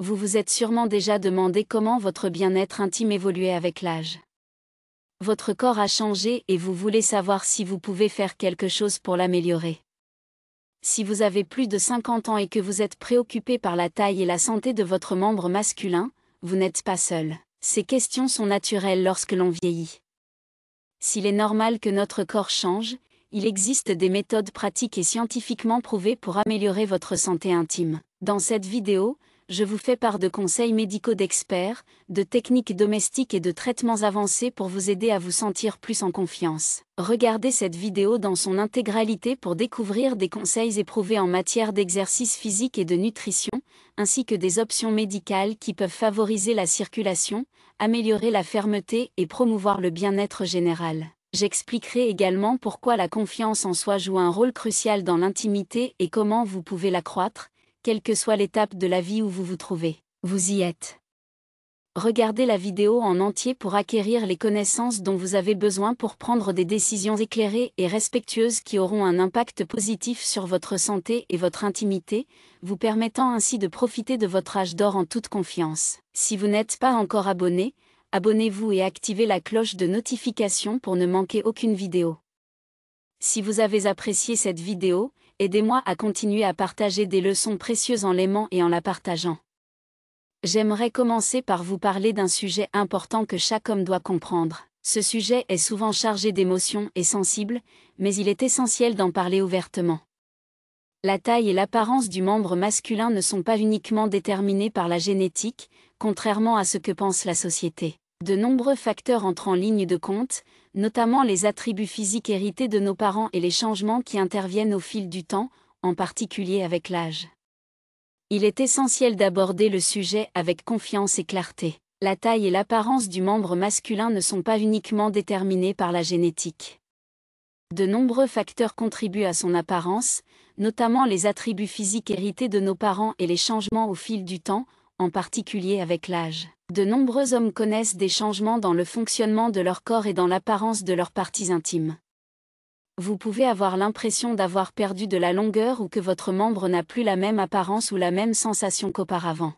Vous vous êtes sûrement déjà demandé comment votre bien-être intime évoluait avec l'âge. Votre corps a changé et vous voulez savoir si vous pouvez faire quelque chose pour l'améliorer. Si vous avez plus de 50 ans et que vous êtes préoccupé par la taille et la santé de votre membre masculin, vous n'êtes pas seul. Ces questions sont naturelles lorsque l'on vieillit. S'il est normal que notre corps change, il existe des méthodes pratiques et scientifiquement prouvées pour améliorer votre santé intime. Dans cette vidéo, je vous fais part de conseils médicaux d'experts, de techniques domestiques et de traitements avancés pour vous aider à vous sentir plus en confiance. Regardez cette vidéo dans son intégralité pour découvrir des conseils éprouvés en matière d'exercice physique et de nutrition, ainsi que des options médicales qui peuvent favoriser la circulation, améliorer la fermeté et promouvoir le bien-être général. J'expliquerai également pourquoi la confiance en soi joue un rôle crucial dans l'intimité et comment vous pouvez l'accroître, quelle que soit l'étape de la vie où vous vous trouvez. Vous y êtes. Regardez la vidéo en entier pour acquérir les connaissances dont vous avez besoin pour prendre des décisions éclairées et respectueuses qui auront un impact positif sur votre santé et votre intimité, vous permettant ainsi de profiter de votre âge d'or en toute confiance. Si vous n'êtes pas encore abonné, abonnez-vous et activez la cloche de notification pour ne manquer aucune vidéo. Si vous avez apprécié cette vidéo, aidez-moi à continuer à partager des leçons précieuses en l'aimant et en la partageant. J'aimerais commencer par vous parler d'un sujet important que chaque homme doit comprendre. Ce sujet est souvent chargé d'émotions et sensible, mais il est essentiel d'en parler ouvertement. La taille et l'apparence du membre masculin ne sont pas uniquement déterminées par la génétique, contrairement à ce que pense la société. De nombreux facteurs entrent en ligne de compte, notamment les attributs physiques hérités de nos parents et les changements qui interviennent au fil du temps, en particulier avec l'âge. Il est essentiel d'aborder le sujet avec confiance et clarté. La taille et l'apparence du membre masculin ne sont pas uniquement déterminées par la génétique. De nombreux facteurs contribuent à son apparence, notamment les attributs physiques hérités de nos parents et les changements au fil du temps, en particulier avec l'âge. De nombreux hommes connaissent des changements dans le fonctionnement de leur corps et dans l'apparence de leurs parties intimes. Vous pouvez avoir l'impression d'avoir perdu de la longueur ou que votre membre n'a plus la même apparence ou la même sensation qu'auparavant.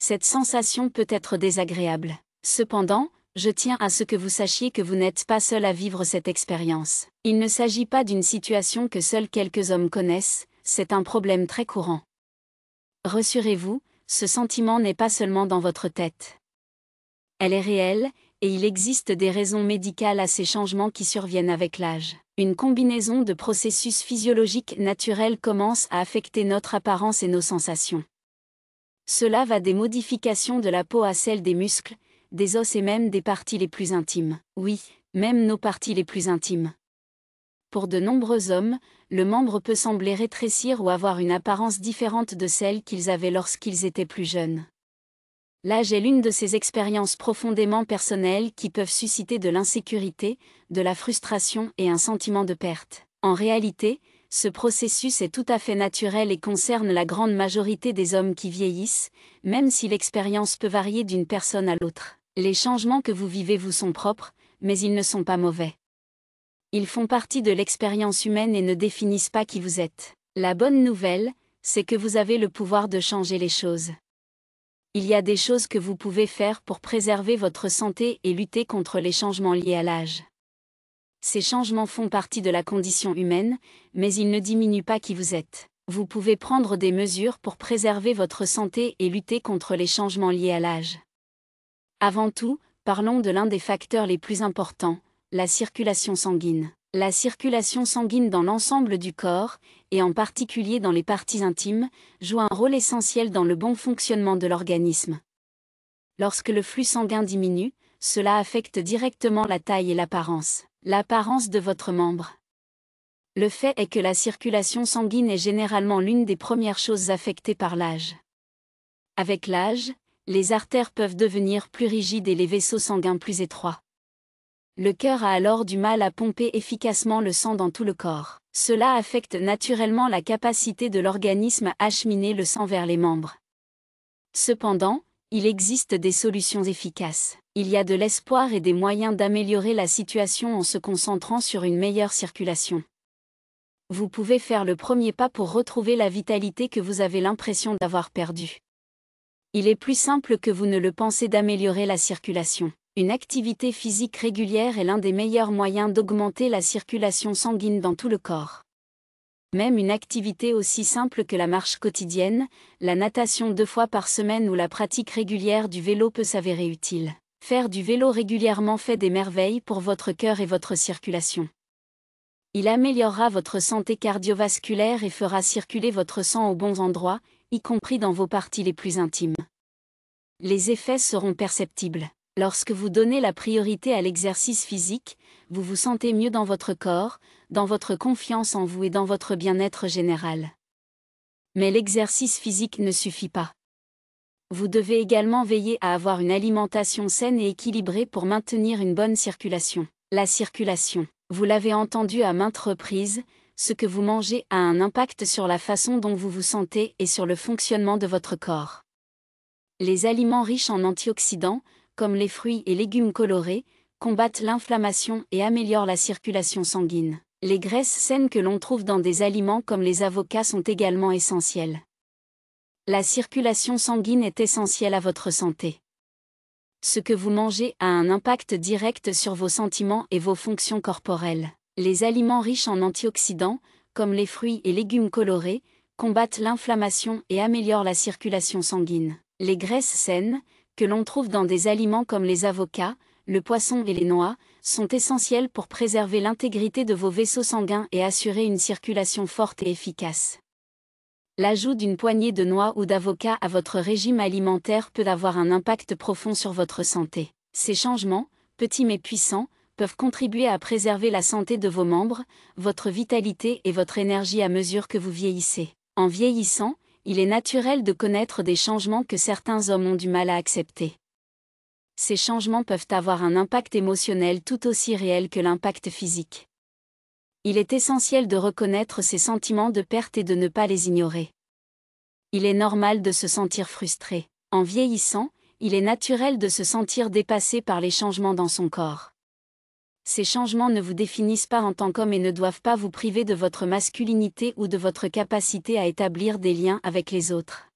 Cette sensation peut être désagréable. Cependant, je tiens à ce que vous sachiez que vous n'êtes pas seul à vivre cette expérience. Il ne s'agit pas d'une situation que seuls quelques hommes connaissent, c'est un problème très courant. Rassurez-vous, ce sentiment n'est pas seulement dans votre tête. Elle est réelle, et il existe des raisons médicales à ces changements qui surviennent avec l'âge. Une combinaison de processus physiologiques naturels commence à affecter notre apparence et nos sensations. Cela va des modifications de la peau à celles des muscles, des os et même des parties les plus intimes. Oui, même nos parties les plus intimes. Pour de nombreux hommes, le membre peut sembler rétrécir ou avoir une apparence différente de celle qu'ils avaient lorsqu'ils étaient plus jeunes. L'âge est l'une de ces expériences profondément personnelles qui peuvent susciter de l'insécurité, de la frustration et un sentiment de perte. En réalité, ce processus est tout à fait naturel et concerne la grande majorité des hommes qui vieillissent, même si l'expérience peut varier d'une personne à l'autre. Les changements que vous vivez vous sont propres, mais ils ne sont pas mauvais. Ils font partie de l'expérience humaine et ne définissent pas qui vous êtes. La bonne nouvelle, c'est que vous avez le pouvoir de changer les choses. Il y a des choses que vous pouvez faire pour préserver votre santé et lutter contre les changements liés à l'âge. Ces changements font partie de la condition humaine, mais ils ne diminuent pas qui vous êtes. Vous pouvez prendre des mesures pour préserver votre santé et lutter contre les changements liés à l'âge. Avant tout, parlons de l'un des facteurs les plus importants, la circulation sanguine. La circulation sanguine dans l'ensemble du corps, et en particulier dans les parties intimes, joue un rôle essentiel dans le bon fonctionnement de l'organisme. Lorsque le flux sanguin diminue, cela affecte directement la taille et l'apparence de votre membre. Le fait est que la circulation sanguine est généralement l'une des premières choses affectées par l'âge. Avec l'âge, les artères peuvent devenir plus rigides et les vaisseaux sanguins plus étroits. Le cœur a alors du mal à pomper efficacement le sang dans tout le corps. Cela affecte naturellement la capacité de l'organisme à acheminer le sang vers les membres. Cependant, il existe des solutions efficaces. Il y a de l'espoir et des moyens d'améliorer la situation en se concentrant sur une meilleure circulation. Vous pouvez faire le premier pas pour retrouver la vitalité que vous avez l'impression d'avoir perdue. Il est plus simple que vous ne le pensez d'améliorer la circulation. Une activité physique régulière est l'un des meilleurs moyens d'augmenter la circulation sanguine dans tout le corps. Même une activité aussi simple que la marche quotidienne, la natation 2 fois par semaine ou la pratique régulière du vélo peut s'avérer utile. Faire du vélo régulièrement fait des merveilles pour votre cœur et votre circulation. Il améliorera votre santé cardiovasculaire et fera circuler votre sang aux bons endroits, y compris dans vos parties les plus intimes. Les effets seront perceptibles. Lorsque vous donnez la priorité à l'exercice physique, vous vous sentez mieux dans votre corps, dans votre confiance en vous et dans votre bien-être général. Mais l'exercice physique ne suffit pas. Vous devez également veiller à avoir une alimentation saine et équilibrée pour maintenir une bonne circulation. La circulation, vous l'avez entendu à maintes reprises, ce que vous mangez a un impact sur la façon dont vous vous sentez et sur le fonctionnement de votre corps. Les aliments riches en antioxydants, comme les fruits et légumes colorés, combattent l'inflammation et améliorent la circulation sanguine. Les graisses saines que l'on trouve dans des aliments comme les avocats sont également essentielles. La circulation sanguine est essentielle à votre santé. Ce que vous mangez a un impact direct sur vos sentiments et vos fonctions corporelles. Les aliments riches en antioxydants, comme les fruits et légumes colorés, combattent l'inflammation et améliorent la circulation sanguine. Les graisses saines, que l'on trouve dans des aliments comme les avocats, le poisson et les noix, sont essentielles pour préserver l'intégrité de vos vaisseaux sanguins et assurer une circulation forte et efficace. L'ajout d'une poignée de noix ou d'avocats à votre régime alimentaire peut avoir un impact profond sur votre santé. Ces changements, petits mais puissants, peuvent contribuer à préserver la santé de vos membres, votre vitalité et votre énergie à mesure que vous vieillissez. En vieillissant, il est naturel de connaître des changements que certains hommes ont du mal à accepter. Ces changements peuvent avoir un impact émotionnel tout aussi réel que l'impact physique. Il est essentiel de reconnaître ces sentiments de perte et de ne pas les ignorer. Il est normal de se sentir frustré. En vieillissant, il est naturel de se sentir dépassé par les changements dans son corps. Ces changements ne vous définissent pas en tant qu'homme et ne doivent pas vous priver de votre masculinité ou de votre capacité à établir des liens avec les autres.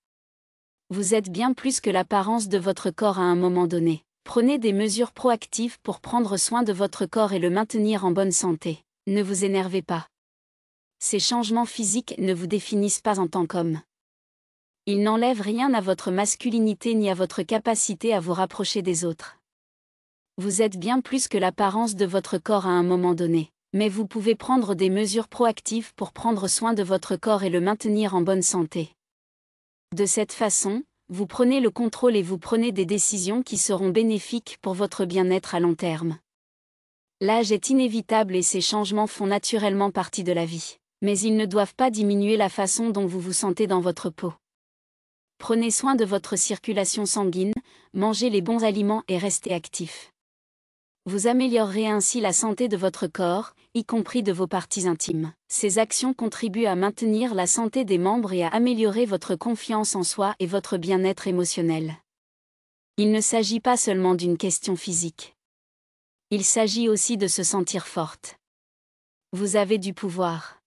Vous êtes bien plus que l'apparence de votre corps à un moment donné. Prenez des mesures proactives pour prendre soin de votre corps et le maintenir en bonne santé. Ne vous énervez pas. Ces changements physiques ne vous définissent pas en tant qu'homme. Ils n'enlèvent rien à votre masculinité ni à votre capacité à vous rapprocher des autres. Vous êtes bien plus que l'apparence de votre corps à un moment donné, mais vous pouvez prendre des mesures proactives pour prendre soin de votre corps et le maintenir en bonne santé. De cette façon, vous prenez le contrôle et vous prenez des décisions qui seront bénéfiques pour votre bien-être à long terme. L'âge est inévitable et ces changements font naturellement partie de la vie, mais ils ne doivent pas diminuer la façon dont vous vous sentez dans votre peau. Prenez soin de votre circulation sanguine, mangez les bons aliments et restez actif. Vous améliorerez ainsi la santé de votre corps, y compris de vos parties intimes. Ces actions contribuent à maintenir la santé des membres et à améliorer votre confiance en soi et votre bien-être émotionnel. Il ne s'agit pas seulement d'une question physique. Il s'agit aussi de se sentir forte. Vous avez du pouvoir.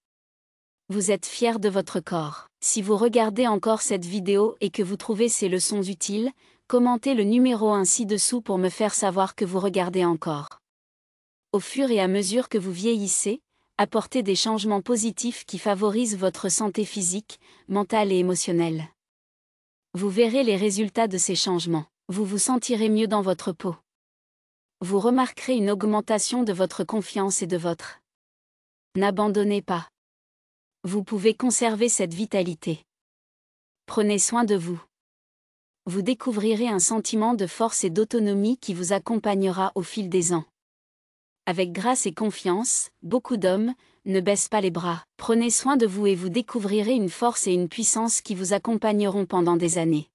Vous êtes fier de votre corps. Si vous regardez encore cette vidéo et que vous trouvez ces leçons utiles, commentez le numéro 1 ci-dessous pour me faire savoir que vous regardez encore. Au fur et à mesure que vous vieillissez, apportez des changements positifs qui favorisent votre santé physique, mentale et émotionnelle. Vous verrez les résultats de ces changements. Vous vous sentirez mieux dans votre peau. Vous remarquerez une augmentation de votre confiance et de votre. N'abandonnez pas. Vous pouvez conserver cette vitalité. Prenez soin de vous. Vous découvrirez un sentiment de force et d'autonomie qui vous accompagnera au fil des ans. Avec grâce et confiance, beaucoup d'hommes ne baissent pas les bras. Prenez soin de vous et vous découvrirez une force et une puissance qui vous accompagneront pendant des années.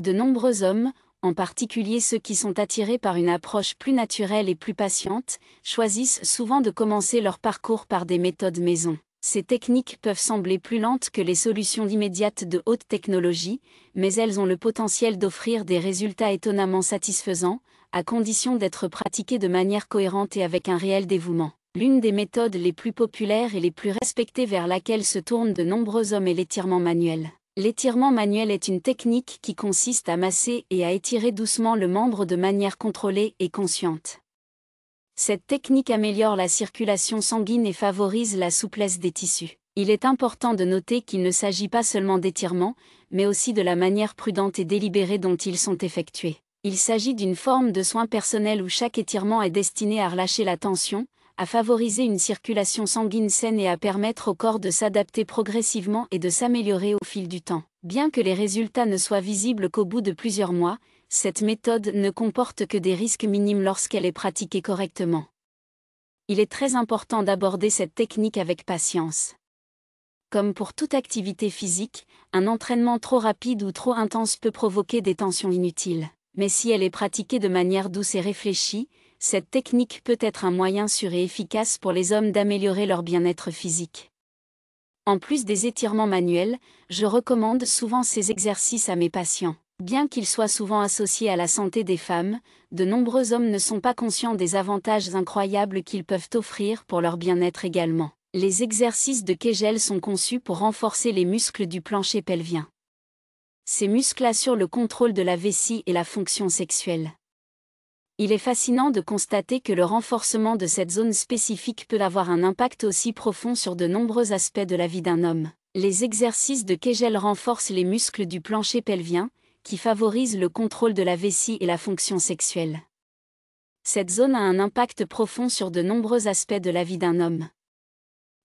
De nombreux hommes, en particulier ceux qui sont attirés par une approche plus naturelle et plus patiente, choisissent souvent de commencer leur parcours par des méthodes maison. Ces techniques peuvent sembler plus lentes que les solutions immédiates de haute technologie, mais elles ont le potentiel d'offrir des résultats étonnamment satisfaisants, à condition d'être pratiquées de manière cohérente et avec un réel dévouement. L'une des méthodes les plus populaires et les plus respectées vers laquelle se tournent de nombreux hommes est l'étirement manuel. L'étirement manuel est une technique qui consiste à masser et à étirer doucement le membre de manière contrôlée et consciente. Cette technique améliore la circulation sanguine et favorise la souplesse des tissus. Il est important de noter qu'il ne s'agit pas seulement d'étirement, mais aussi de la manière prudente et délibérée dont ils sont effectués. Il s'agit d'une forme de soin personnel où chaque étirement est destiné à relâcher la tension, à favoriser une circulation sanguine saine et à permettre au corps de s'adapter progressivement et de s'améliorer au fil du temps. Bien que les résultats ne soient visibles qu'au bout de plusieurs mois, cette méthode ne comporte que des risques minimes lorsqu'elle est pratiquée correctement. Il est très important d'aborder cette technique avec patience. Comme pour toute activité physique, un entraînement trop rapide ou trop intense peut provoquer des tensions inutiles. Mais si elle est pratiquée de manière douce et réfléchie, cette technique peut être un moyen sûr et efficace pour les hommes d'améliorer leur bien-être physique. En plus des étirements manuels, je recommande souvent ces exercices à mes patients. Bien qu'ils soient souvent associés à la santé des femmes, de nombreux hommes ne sont pas conscients des avantages incroyables qu'ils peuvent offrir pour leur bien-être également. Les exercices de Kegel sont conçus pour renforcer les muscles du plancher pelvien. Ces muscles assurent le contrôle de la vessie et la fonction sexuelle. Il est fascinant de constater que le renforcement de cette zone spécifique peut avoir un impact aussi profond sur de nombreux aspects de la vie d'un homme. Les exercices de Kegel renforcent les muscles du plancher pelvien, qui favorisent le contrôle de la vessie et la fonction sexuelle. Cette zone a un impact profond sur de nombreux aspects de la vie d'un homme.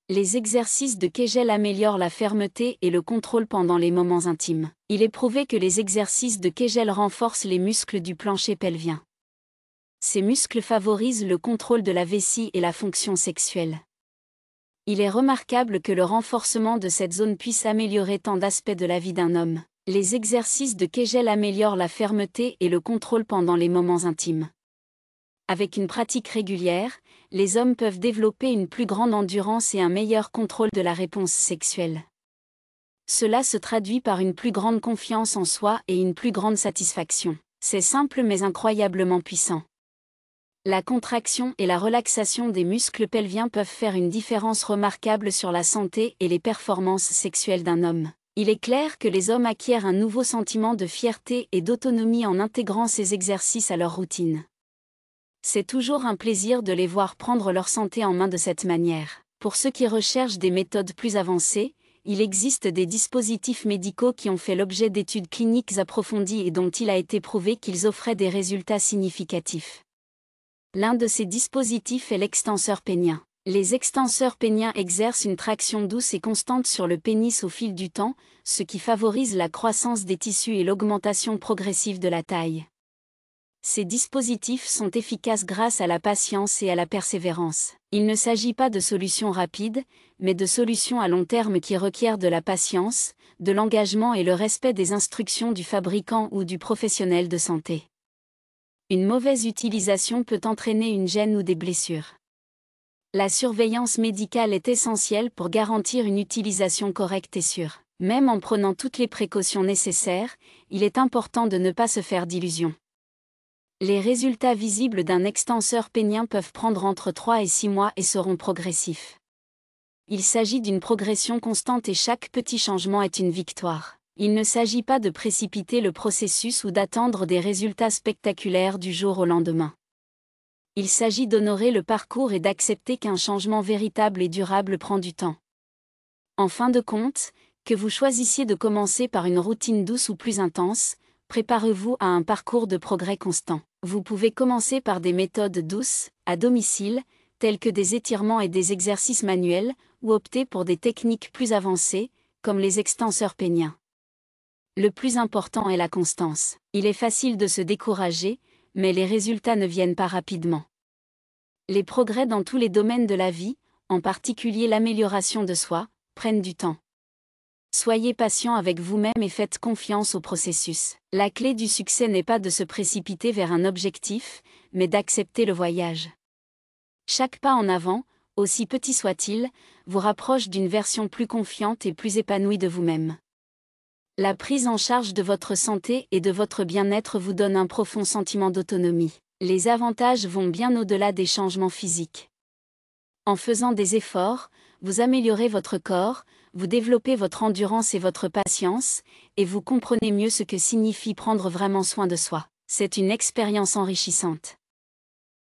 Les exercices de Kegel améliorent la fermeté et le contrôle pendant les moments intimes. Il est prouvé que les exercices de Kegel renforcent les muscles du plancher pelvien. Ces muscles favorisent le contrôle de la vessie et la fonction sexuelle. Il est remarquable que le renforcement de cette zone puisse améliorer tant d'aspects de la vie d'un homme. Les exercices de Kegel améliorent la fermeté et le contrôle pendant les moments intimes. Avec une pratique régulière, les hommes peuvent développer une plus grande endurance et un meilleur contrôle de la réponse sexuelle. Cela se traduit par une plus grande confiance en soi et une plus grande satisfaction. C'est simple mais incroyablement puissant. La contraction et la relaxation des muscles pelviens peuvent faire une différence remarquable sur la santé et les performances sexuelles d'un homme. Il est clair que les hommes acquièrent un nouveau sentiment de fierté et d'autonomie en intégrant ces exercices à leur routine. C'est toujours un plaisir de les voir prendre leur santé en main de cette manière. Pour ceux qui recherchent des méthodes plus avancées, il existe des dispositifs médicaux qui ont fait l'objet d'études cliniques approfondies et dont il a été prouvé qu'ils offraient des résultats significatifs. L'un de ces dispositifs est l'extenseur pénien. Les extenseurs péniens exercent une traction douce et constante sur le pénis au fil du temps, ce qui favorise la croissance des tissus et l'augmentation progressive de la taille. Ces dispositifs sont efficaces grâce à la patience et à la persévérance. Il ne s'agit pas de solutions rapides, mais de solutions à long terme qui requièrent de la patience, de l'engagement et le respect des instructions du fabricant ou du professionnel de santé. Une mauvaise utilisation peut entraîner une gêne ou des blessures. La surveillance médicale est essentielle pour garantir une utilisation correcte et sûre. Même en prenant toutes les précautions nécessaires, il est important de ne pas se faire d'illusions. Les résultats visibles d'un extenseur pénien peuvent prendre entre 3 et 6 mois et seront progressifs. Il s'agit d'une progression constante et chaque petit changement est une victoire. Il ne s'agit pas de précipiter le processus ou d'attendre des résultats spectaculaires du jour au lendemain. Il s'agit d'honorer le parcours et d'accepter qu'un changement véritable et durable prend du temps. En fin de compte, que vous choisissiez de commencer par une routine douce ou plus intense, préparez-vous à un parcours de progrès constant. Vous pouvez commencer par des méthodes douces, à domicile, telles que des étirements et des exercices manuels, ou opter pour des techniques plus avancées, comme les extenseurs péniens. Le plus important est la constance. Il est facile de se décourager, mais les résultats ne viennent pas rapidement. Les progrès dans tous les domaines de la vie, en particulier l'amélioration de soi, prennent du temps. Soyez patient avec vous-même et faites confiance au processus. La clé du succès n'est pas de se précipiter vers un objectif, mais d'accepter le voyage. Chaque pas en avant, aussi petit soit-il, vous rapproche d'une version plus confiante et plus épanouie de vous-même. La prise en charge de votre santé et de votre bien-être vous donne un profond sentiment d'autonomie. Les avantages vont bien au-delà des changements physiques. En faisant des efforts, vous améliorez votre corps, vous développez votre endurance et votre patience, et vous comprenez mieux ce que signifie prendre vraiment soin de soi. C'est une expérience enrichissante.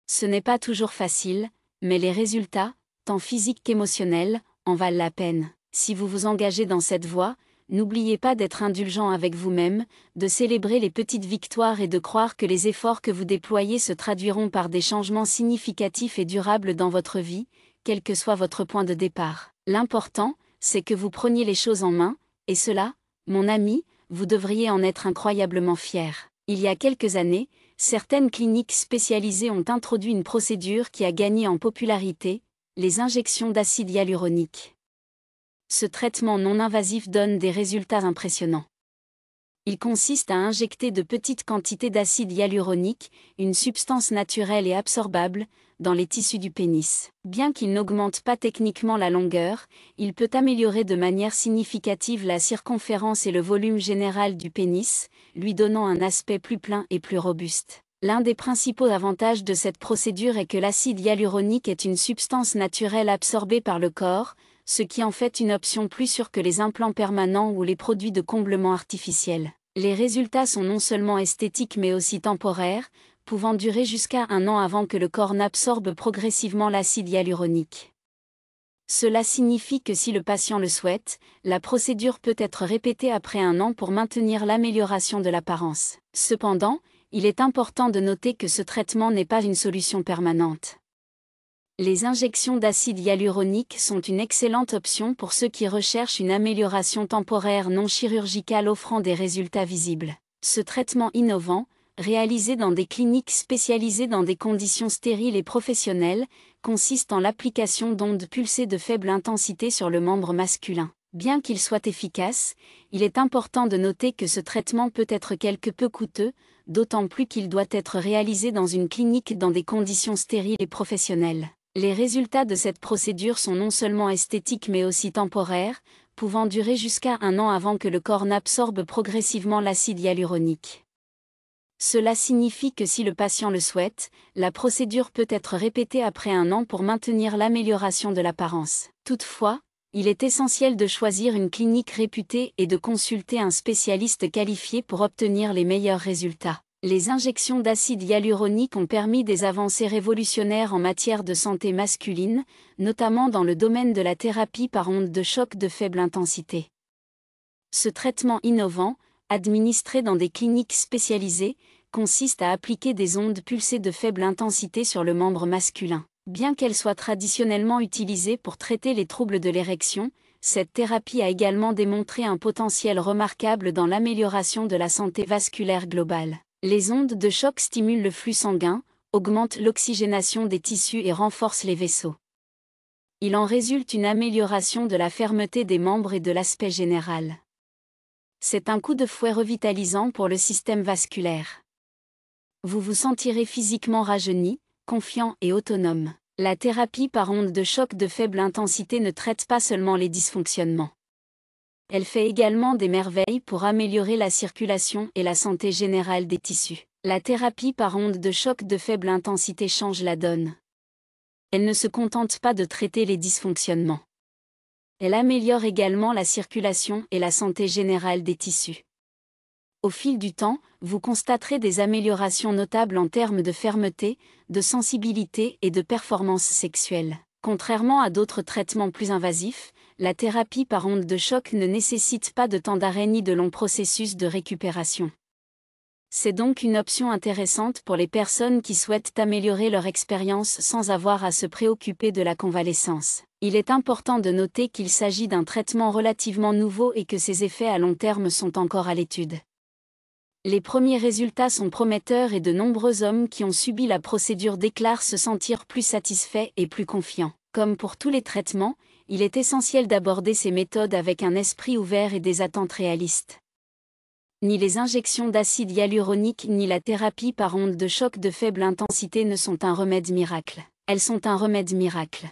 Ce n'est pas toujours facile, mais les résultats, tant physiques qu'émotionnels, en valent la peine. Si vous vous engagez dans cette voie, n'oubliez pas d'être indulgent avec vous-même, de célébrer les petites victoires et de croire que les efforts que vous déployez se traduiront par des changements significatifs et durables dans votre vie, quel que soit votre point de départ. L'important, c'est que vous preniez les choses en main, et cela, mon ami, vous devriez en être incroyablement fier. Il y a quelques années, certaines cliniques spécialisées ont introduit une procédure qui a gagné en popularité, les injections d'acide hyaluronique. Ce traitement non invasif donne des résultats impressionnants. Il consiste à injecter de petites quantités d'acide hyaluronique, une substance naturelle et absorbable, dans les tissus du pénis. Bien qu'il n'augmente pas techniquement la longueur, il peut améliorer de manière significative la circonférence et le volume général du pénis, lui donnant un aspect plus plein et plus robuste. L'un des principaux avantages de cette procédure est que l'acide hyaluronique est une substance naturelle absorbée par le corps, ce qui en fait une option plus sûre que les implants permanents ou les produits de comblement artificiels. Les résultats sont non seulement esthétiques mais aussi temporaires, pouvant durer jusqu'à 1 an avant que le corps n'absorbe progressivement l'acide hyaluronique. Cela signifie que si le patient le souhaite, la procédure peut être répétée après 1 an pour maintenir l'amélioration de l'apparence. Cependant, il est important de noter que ce traitement n'est pas une solution permanente. Les injections d'acide hyaluronique sont une excellente option pour ceux qui recherchent une amélioration temporaire non chirurgicale offrant des résultats visibles. Ce traitement innovant, réalisé dans des cliniques spécialisées dans des conditions stériles et professionnelles, consiste en l'application d'ondes pulsées de faible intensité sur le membre masculin. Bien qu'il soit efficace, il est important de noter que ce traitement peut être quelque peu coûteux, d'autant plus qu'il doit être réalisé dans une clinique dans des conditions stériles et professionnelles. Les résultats de cette procédure sont non seulement esthétiques mais aussi temporaires, pouvant durer jusqu'à 1 an avant que le corps n'absorbe progressivement l'acide hyaluronique. Cela signifie que si le patient le souhaite, la procédure peut être répétée après 1 an pour maintenir l'amélioration de l'apparence. Toutefois, il est essentiel de choisir une clinique réputée et de consulter un spécialiste qualifié pour obtenir les meilleurs résultats. Les injections d'acide hyaluronique ont permis des avancées révolutionnaires en matière de santé masculine, notamment dans le domaine de la thérapie par ondes de choc de faible intensité. Ce traitement innovant, administré dans des cliniques spécialisées, consiste à appliquer des ondes pulsées de faible intensité sur le membre masculin. Bien qu'elle soit traditionnellement utilisée pour traiter les troubles de l'érection, cette thérapie a également démontré un potentiel remarquable dans l'amélioration de la santé vasculaire globale. Les ondes de choc stimulent le flux sanguin, augmentent l'oxygénation des tissus et renforcent les vaisseaux. Il en résulte une amélioration de la fermeté des membres et de l'aspect général. C'est un coup de fouet revitalisant pour le système vasculaire. Vous vous sentirez physiquement rajeuni, confiant et autonome. La thérapie par ondes de choc de faible intensité ne traite pas seulement les dysfonctionnements. Elle fait également des merveilles pour améliorer la circulation et la santé générale des tissus. La thérapie par ondes de choc de faible intensité change la donne. Elle ne se contente pas de traiter les dysfonctionnements. Elle améliore également la circulation et la santé générale des tissus. Au fil du temps, vous constaterez des améliorations notables en termes de fermeté, de sensibilité et de performance sexuelle. Contrairement à d'autres traitements plus invasifs, la thérapie par ondes de choc ne nécessite pas de temps d'arrêt ni de longs processus de récupération. C'est donc une option intéressante pour les personnes qui souhaitent améliorer leur expérience sans avoir à se préoccuper de la convalescence. Il est important de noter qu'il s'agit d'un traitement relativement nouveau et que ses effets à long terme sont encore à l'étude. Les premiers résultats sont prometteurs et de nombreux hommes qui ont subi la procédure déclarent se sentir plus satisfaits et plus confiants. Comme pour tous les traitements, il est essentiel d'aborder ces méthodes avec un esprit ouvert et des attentes réalistes. Ni les injections d'acide hyaluronique ni la thérapie par ondes de choc de faible intensité ne sont un remède miracle. Elles sont un remède miracle.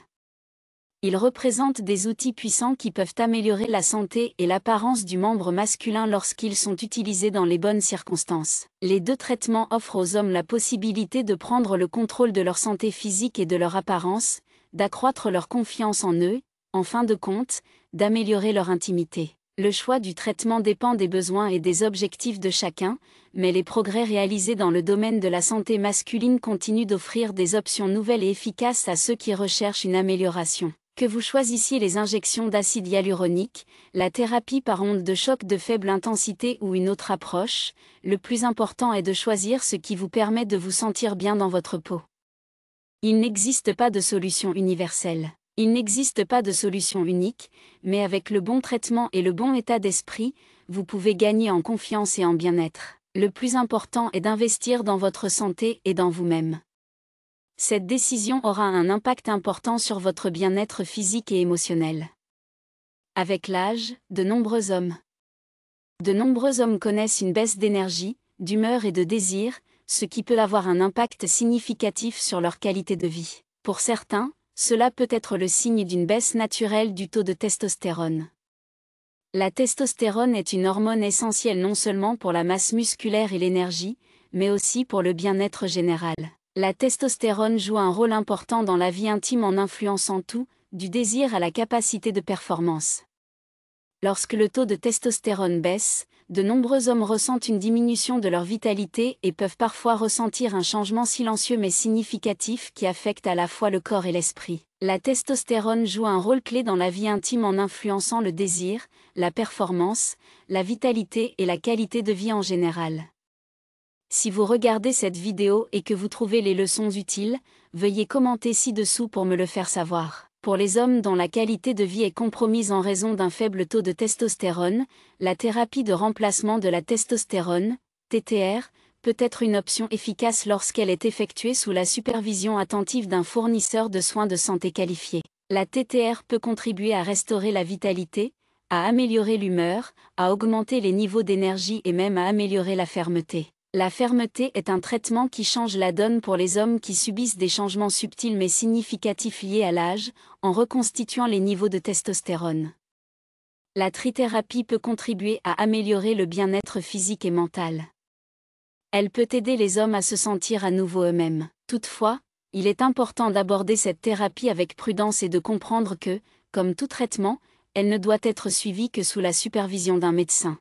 Ils représentent des outils puissants qui peuvent améliorer la santé et l'apparence du membre masculin lorsqu'ils sont utilisés dans les bonnes circonstances. Les deux traitements offrent aux hommes la possibilité de prendre le contrôle de leur santé physique et de leur apparence, d'accroître leur confiance en eux, en fin de compte, d'améliorer leur intimité. Le choix du traitement dépend des besoins et des objectifs de chacun, mais les progrès réalisés dans le domaine de la santé masculine continuent d'offrir des options nouvelles et efficaces à ceux qui recherchent une amélioration. Que vous choisissiez les injections d'acide hyaluronique, la thérapie par ondes de choc de faible intensité ou une autre approche, le plus important est de choisir ce qui vous permet de vous sentir bien dans votre peau. Il n'existe pas de solution universelle. Il n'existe pas de solution unique, mais avec le bon traitement et le bon état d'esprit, vous pouvez gagner en confiance et en bien-être. Le plus important est d'investir dans votre santé et dans vous-même. Cette décision aura un impact important sur votre bien-être physique et émotionnel. Avec l'âge, de nombreux hommes connaissent une baisse d'énergie, d'humeur et de désir, ce qui peut avoir un impact significatif sur leur qualité de vie. Pour certains, cela peut être le signe d'une baisse naturelle du taux de testostérone. La testostérone est une hormone essentielle non seulement pour la masse musculaire et l'énergie, mais aussi pour le bien-être général. La testostérone joue un rôle important dans la vie intime en influençant tout, du désir à la capacité de performance. Lorsque le taux de testostérone baisse, de nombreux hommes ressentent une diminution de leur vitalité et peuvent parfois ressentir un changement silencieux mais significatif qui affecte à la fois le corps et l'esprit. La testostérone joue un rôle clé dans la vie intime en influençant le désir, la performance, la vitalité et la qualité de vie en général. Si vous regardez cette vidéo et que vous trouvez les leçons utiles, veuillez commenter ci-dessous pour me le faire savoir. Pour les hommes dont la qualité de vie est compromise en raison d'un faible taux de testostérone, la thérapie de remplacement de la testostérone, TTR, peut être une option efficace lorsqu'elle est effectuée sous la supervision attentive d'un fournisseur de soins de santé qualifié. La TTR peut contribuer à restaurer la vitalité, à améliorer l'humeur, à augmenter les niveaux d'énergie et même à améliorer la fermeté. La fermeté est un traitement qui change la donne pour les hommes qui subissent des changements subtils mais significatifs liés à l'âge, en reconstituant les niveaux de testostérone. La trithérapie peut contribuer à améliorer le bien-être physique et mental. Elle peut aider les hommes à se sentir à nouveau eux-mêmes. Toutefois, il est important d'aborder cette thérapie avec prudence et de comprendre que, comme tout traitement, elle ne doit être suivie que sous la supervision d'un médecin.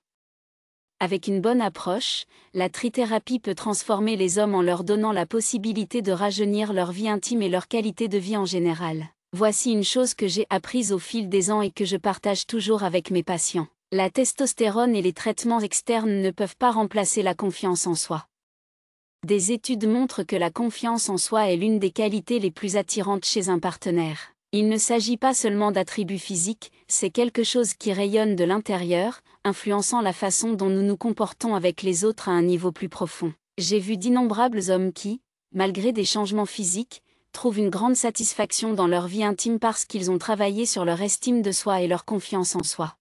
Avec une bonne approche, la trithérapie peut transformer les hommes en leur donnant la possibilité de rajeunir leur vie intime et leur qualité de vie en général. Voici une chose que j'ai apprise au fil des ans et que je partage toujours avec mes patients. La testostérone et les traitements externes ne peuvent pas remplacer la confiance en soi. Des études montrent que la confiance en soi est l'une des qualités les plus attirantes chez un partenaire. Il ne s'agit pas seulement d'attributs physiques, c'est quelque chose qui rayonne de l'intérieur, influençant la façon dont nous nous comportons avec les autres à un niveau plus profond. J'ai vu d'innombrables hommes qui, malgré des changements physiques, trouvent une grande satisfaction dans leur vie intime parce qu'ils ont travaillé sur leur estime de soi et leur confiance en soi.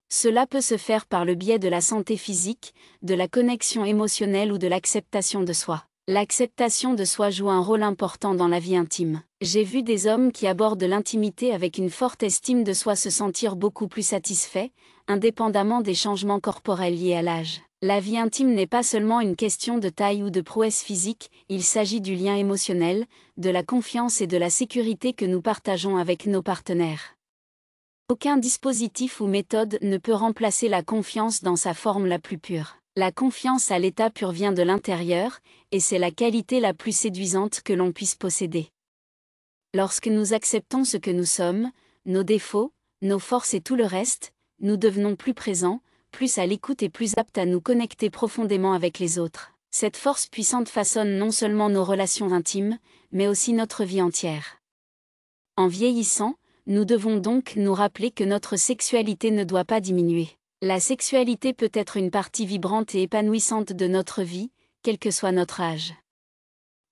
Cela peut se faire par le biais de la santé physique, de la connexion émotionnelle ou de l'acceptation de soi. L'acceptation de soi joue un rôle important dans la vie intime. J'ai vu des hommes qui abordent l'intimité avec une forte estime de soi se sentir beaucoup plus satisfaits, indépendamment des changements corporels liés à l'âge. La vie intime n'est pas seulement une question de taille ou de prouesse physique, il s'agit du lien émotionnel, de la confiance et de la sécurité que nous partageons avec nos partenaires. Aucun dispositif ou méthode ne peut remplacer la confiance dans sa forme la plus pure. La confiance à l'état pur vient de l'intérieur, et c'est la qualité la plus séduisante que l'on puisse posséder. Lorsque nous acceptons ce que nous sommes, nos défauts, nos forces et tout le reste, nous devenons plus présents, plus à l'écoute et plus aptes à nous connecter profondément avec les autres. Cette force puissante façonne non seulement nos relations intimes, mais aussi notre vie entière. En vieillissant, nous devons donc nous rappeler que notre sexualité ne doit pas diminuer. La sexualité peut être une partie vibrante et épanouissante de notre vie, quel que soit notre âge.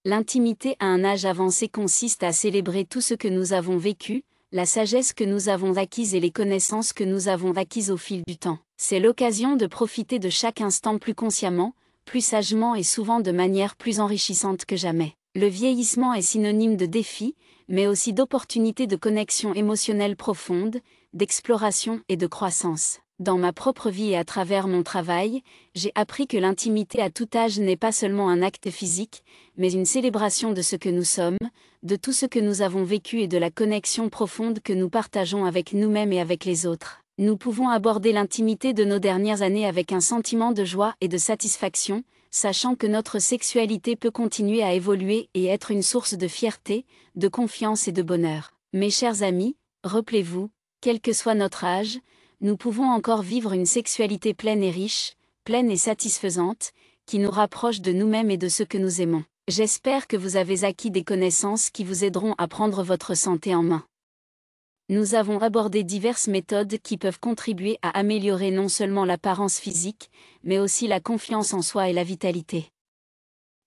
L'intimité à un âge avancé consiste à célébrer tout ce que nous avons vécu, la sagesse que nous avons acquise et les connaissances que nous avons acquises au fil du temps. C'est l'occasion de profiter de chaque instant plus consciemment, plus sagement et souvent de manière plus enrichissante que jamais. Le vieillissement est synonyme de défi, mais aussi d'opportunités de connexion émotionnelle profonde, d'exploration et de croissance. Dans ma propre vie et à travers mon travail, j'ai appris que l'intimité à tout âge n'est pas seulement un acte physique, mais une célébration de ce que nous sommes, de tout ce que nous avons vécu et de la connexion profonde que nous partageons avec nous-mêmes et avec les autres. Nous pouvons aborder l'intimité de nos dernières années avec un sentiment de joie et de satisfaction, sachant que notre sexualité peut continuer à évoluer et être une source de fierté, de confiance et de bonheur. Mes chers amis, rappelez-vous, quel que soit notre âge, nous pouvons encore vivre une sexualité pleine et riche, pleine et satisfaisante, qui nous rapproche de nous-mêmes et de ceux que nous aimons. J'espère que vous avez acquis des connaissances qui vous aideront à prendre votre santé en main. Nous avons abordé diverses méthodes qui peuvent contribuer à améliorer non seulement l'apparence physique, mais aussi la confiance en soi et la vitalité.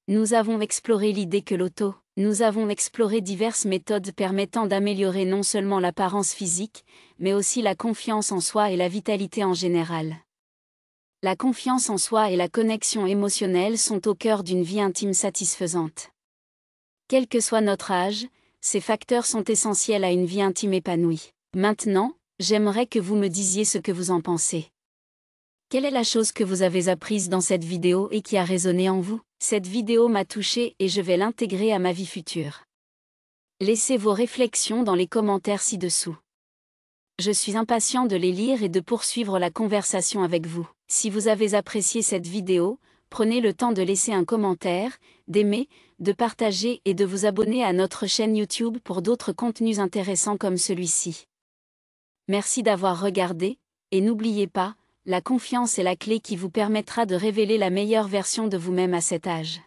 Nous avons exploré l'idée que Nous avons exploré diverses méthodes permettant d'améliorer non seulement l'apparence physique, mais aussi la confiance en soi et la vitalité en général. La confiance en soi et la connexion émotionnelle sont au cœur d'une vie intime satisfaisante. Quel que soit notre âge, ces facteurs sont essentiels à une vie intime épanouie. Maintenant, j'aimerais que vous me disiez ce que vous en pensez. Quelle est la chose que vous avez apprise dans cette vidéo et qui a résonné en vous? Cette vidéo m'a touché et je vais l'intégrer à ma vie future. Laissez vos réflexions dans les commentaires ci-dessous. Je suis impatient de les lire et de poursuivre la conversation avec vous. Si vous avez apprécié cette vidéo, prenez le temps de laisser un commentaire, d'aimer, de partager et de vous abonner à notre chaîne YouTube pour d'autres contenus intéressants comme celui-ci. Merci d'avoir regardé, et n'oubliez pas, la confiance est la clé qui vous permettra de révéler la meilleure version de vous-même à cet âge.